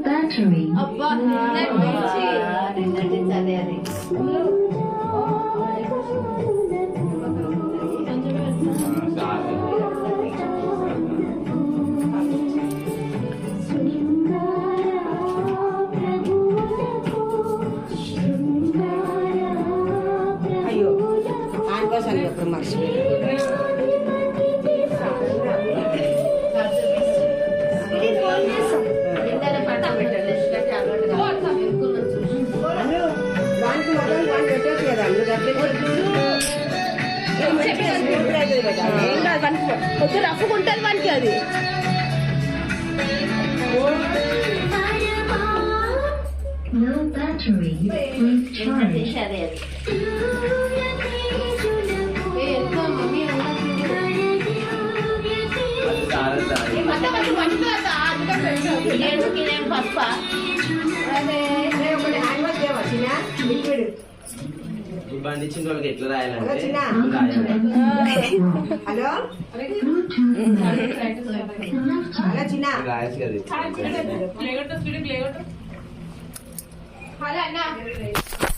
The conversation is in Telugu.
battery. అబ్బా నిన్నటి నుంచి అదే అది అయ్యో దానికోసం ఎప్పుడు మర్చిపోయి వానికి మొదలు వాడిని పెట్టేది కదా కొంచెం రఫ్కుంటుంది వానికి అది No battery. Please charge. అదే పప్ప ఒకటి హ్యాండ్ వాష్ చేయవా చిన్న లిక్విడ్ పండించిన వాళ్ళకి ఎట్లా రాయాలంటే చిన్న హలో హలో చిన్న రాయచ్చు కదా హలో అన్న